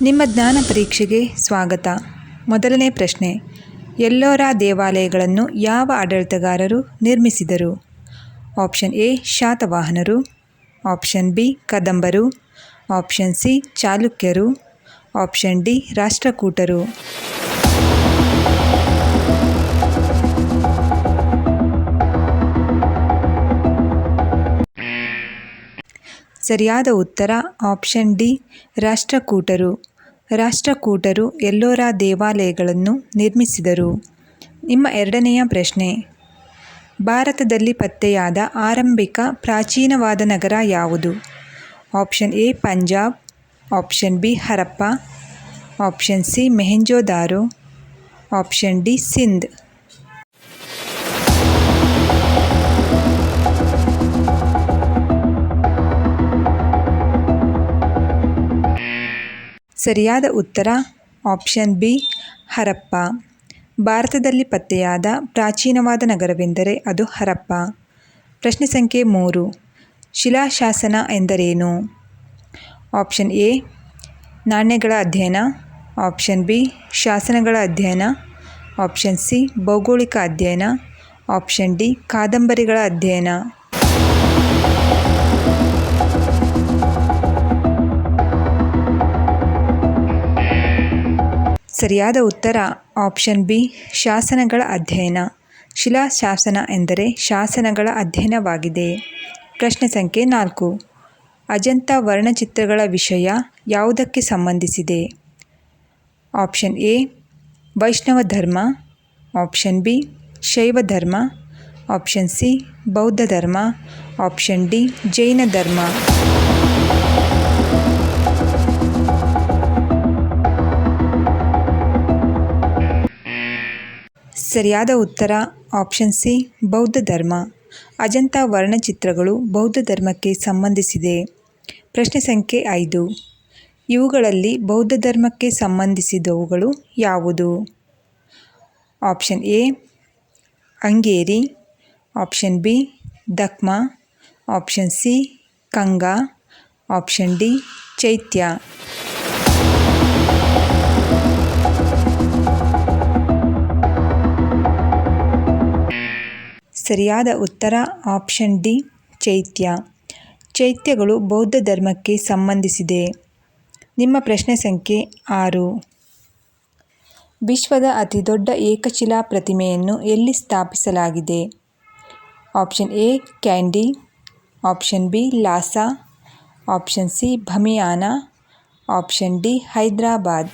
ನಿಮ್ಮ ಜ್ಞಾನ ಪರೀಕ್ಷೆಗೆ ಸ್ವಾಗತ. ಮೊದಲನೇ ಪ್ರಶ್ನೆ, ಎಲ್ಲೋರಾ ದೇವಾಲಯಗಳನ್ನು ಯಾವ ಆಡಳಿತಗಾರರು ನಿರ್ಮಿಸಿದರು? ಆಪ್ಷನ್ ಎ ಶಾತವಾಹನರು, ಆಪ್ಷನ್ ಬಿ ಕದಂಬರು, ಆಪ್ಷನ್ ಸಿ ಚಾಲುಕ್ಯರು, ಆಪ್ಷನ್ ಡಿ ರಾಷ್ಟ್ರಕೂಟರು. ಸರಿಯಾದ ಉತ್ತರ ಆಪ್ಷನ್ ಡಿ ರಾಷ್ಟ್ರಕೂಟರು. ರಾಷ್ಟ್ರಕೂಟರು ಎಲ್ಲೋರಾ ದೇವಾಲಯಗಳನ್ನು ನಿರ್ಮಿಸಿದರು. ನಿಮ್ಮ ಎರಡನೆಯ ಪ್ರಶ್ನೆ, ಭಾರತದಲ್ಲಿ ಪತ್ತೆಯಾದ ಆರಂಭಿಕ ಪ್ರಾಚೀನವಾದ ನಗರ ಯಾವುದು? Option A Punjab, option B Harappa, option C Mohenjodaro, option D Sindh. ಸರಿಯಾದ ಉತ್ತರ ಆಪ್ಷನ್ ಬಿ ಹರಪ್ಪ. ಭಾರತದಲ್ಲಿ ಪತ್ತೆಯಾದ ಪ್ರಾಚೀನವಾದ ನಗರವೆಂದರೆ ಅದು ಹರಪ್ಪ. ಪ್ರಶ್ನೆ ಸಂಖ್ಯೆ 3, ಶಿಲಾಶಾಸನ ಎಂದರೇನು? ಆಪ್ಷನ್ ಎ ನಾಣ್ಯಗಳ ಅಧ್ಯಯನ, ಆಪ್ಷನ್ ಬಿ ಶಾಸನಗಳ ಅಧ್ಯಯನ, ಆಪ್ಷನ್ ಸಿ ಭೌಗೋಳಿಕ ಅಧ್ಯಯನ, ಆಪ್ಷನ್ ಡಿ ಕಾದಂಬರಿಗಳ ಅಧ್ಯಯನ. ಸರಿಯಾದ ಉತ್ತರ ಆಪ್ಷನ್ ಬಿ ಶಾಸನಗಳ ಅಧ್ಯಯನ. ಶಿಲಾಶಾಸನ ಎಂದರೆ ಶಾಸನಗಳ ಅಧ್ಯಯನವಾಗಿದೆ. ಪ್ರಶ್ನೆ ಸಂಖ್ಯೆ 4, ಅಜಂತ ವರ್ಣಚಿತ್ರಗಳ ವಿಷಯ ಯಾವುದಕ್ಕೆ ಸಂಬಂಧಿಸಿದೆ? ಆಪ್ಷನ್ ಎ ವೈಷ್ಣವ ಧರ್ಮ, ಆಪ್ಷನ್ ಬಿ ಶೈವ ಧರ್ಮ, ಆಪ್ಷನ್ ಸಿ ಬೌದ್ಧ ಧರ್ಮ, ಆಪ್ಷನ್ ಡಿ ಜೈನ ಧರ್ಮ. ಸರಿಯಾದ ಉತ್ತರ ಆಪ್ಷನ್ ಸಿ ಬೌದ್ಧ ಧರ್ಮ. ಅಜಂತ ವರ್ಣಚಿತ್ರಗಳು ಬೌದ್ಧ ಧರ್ಮಕ್ಕೆ ಸಂಬಂಧಿಸಿದೆ. ಪ್ರಶ್ನೆ ಸಂಖ್ಯೆ 5, ಇವುಗಳಲ್ಲಿ ಬೌದ್ಧ ಧರ್ಮಕ್ಕೆ ಸಂಬಂಧಿಸಿದವುಗಳು ಯಾವುದು? ಆಪ್ಷನ್ ಎ ಅಂಗೇರಿ, ಆಪ್ಷನ್ ಬಿ ದಕ್ಮಾ, ಆಪ್ಷನ್ ಸಿ ಕಂಗಾ, ಆಪ್ಷನ್ ಡಿ ಚೈತ್ಯ. ಸರಿಯಾದ ಉತ್ತರ ಆಪ್ಷನ್ ಡಿ ಚೈತ್ಯ. ಚೈತ್ಯಗಳು ಬೌದ್ಧ ಧರ್ಮಕ್ಕೆ ಸಂಬಂಧಿಸಿದೆ. ನಿಮ್ಮ ಪ್ರಶ್ನೆ ಸಂಖ್ಯೆ 6, ವಿಶ್ವದ ಅತಿದೊಡ್ಡ ಏಕಶಿಲಾ ಪ್ರತಿಮೆಯನ್ನು ಎಲ್ಲಿ ಸ್ಥಾಪಿಸಲಾಗಿದೆ? Option A Kandy, option B Lhasa, option C Bamiyan, option D Hyderabad.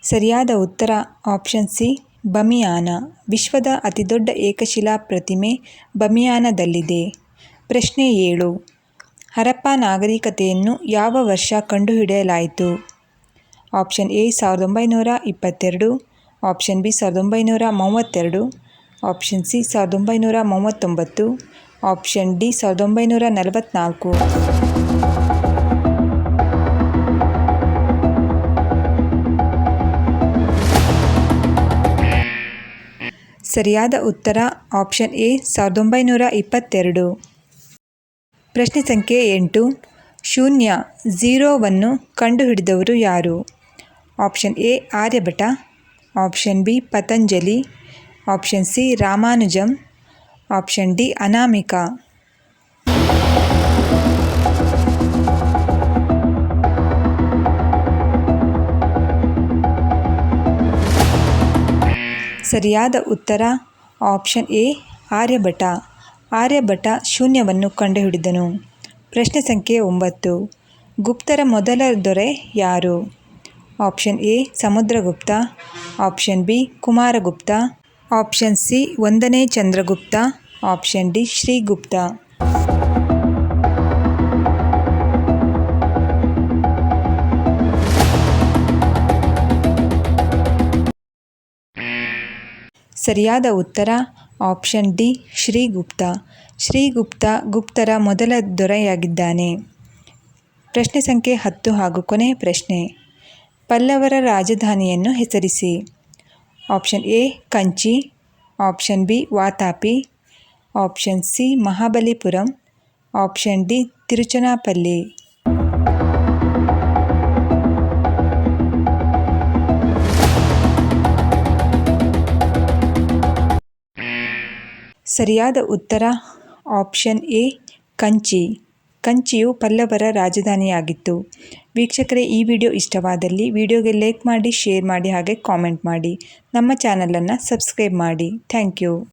ಸರಿಯಾದ ಉತ್ತರ ಆಪ್ಷನ್ ಸಿ ಬಮಿಯಾನ. ವಿಶ್ವದ ಅತಿದೊಡ್ಡ ಏಕಶಿಲಾ ಪ್ರತಿಮೆ ಬಮಿಯಾನದಲ್ಲಿದೆ. ಪ್ರಶ್ನೆ 7, ಹರಪ್ಪ ನಾಗರಿಕತೆಯನ್ನು ಯಾವ ವರ್ಷ ಕಂಡುಹಿಡಿಯಲಾಯಿತು? Option A 1922, option B 1932, option C 1939, option D 1944. ಸರಿಯಾದ ಉತ್ತರ ಆಪ್ಷನ್ ಎ 1922. ಪ್ರಶ್ನೆ ಸಂಖ್ಯೆ 8, ಶೂನ್ಯ ಝೀರೋವನ್ನು ಕಂಡುಹಿಡಿದವರು ಯಾರು? Option A Aryabhata, option B Patanjali, option C Ramanujan, option D ಅನಾಮಿಕ. ಸರಿಯಾದ ಉತ್ತರ ಆಪ್ಷನ್ ಎ ಆರ್ಯಭಟ. ಆರ್ಯಭಟ ಶೂನ್ಯವನ್ನು ಕಂಡುಹಿಡಿದನು. ಪ್ರಶ್ನೆ ಸಂಖ್ಯೆ 9, ಗುಪ್ತರ ಮೊದಲ ದೊರೆ ಯಾರು? Option A Samudragupta, option B Kumaragupta, option C 1ನೇ ಚಂದ್ರಗುಪ್ತ, ಆಪ್ಷನ್ ಡಿ ಶ್ರೀಗುಪ್ತ. ಸರಿಯಾದ ಉತ್ತರ ಆಪ್ಷನ್ ಡಿ ಶ್ರೀಗುಪ್ತ. ಶ್ರೀಗುಪ್ತ ಗುಪ್ತರ ಮೊದಲ ದೊರೆಯಾಗಿದ್ದಾನೆ. ಪ್ರಶ್ನೆ ಸಂಖ್ಯೆ 10 ಹಾಗೂ ಕೊನೆಯ ಪ್ರಶ್ನೆ, ಪಲ್ಲವರ ರಾಜಧಾನಿಯನ್ನು ಹೆಸರಿಸಿ. Option A Kanchi, option B Vatapi, option C Mahabalipuram, option D Tiruchanapalli. ಸರಿಯಾದ ಉತ್ತರ ಆಪ್ಷನ್ ಎ ಕಂಚಿ. ಕಂಚಿಯು ಪಲ್ಲವರ ರಾಜಧಾನಿಯಾಗಿತ್ತು. ವೀಕ್ಷಕರೇ, ಈ ವಿಡಿಯೋ ಇಷ್ಟವಾದಲ್ಲಿ ವಿಡಿಯೋಗೆ ಲೈಕ್ ಮಾಡಿ, ಶೇರ್ ಮಾಡಿ, ಹಾಗೆ ಕಾಮೆಂಟ್ ಮಾಡಿ. ನಮ್ಮ ಚಾನಲನ್ನು ಸಬ್ಸ್ಕ್ರೈಬ್ ಮಾಡಿ. Thank you.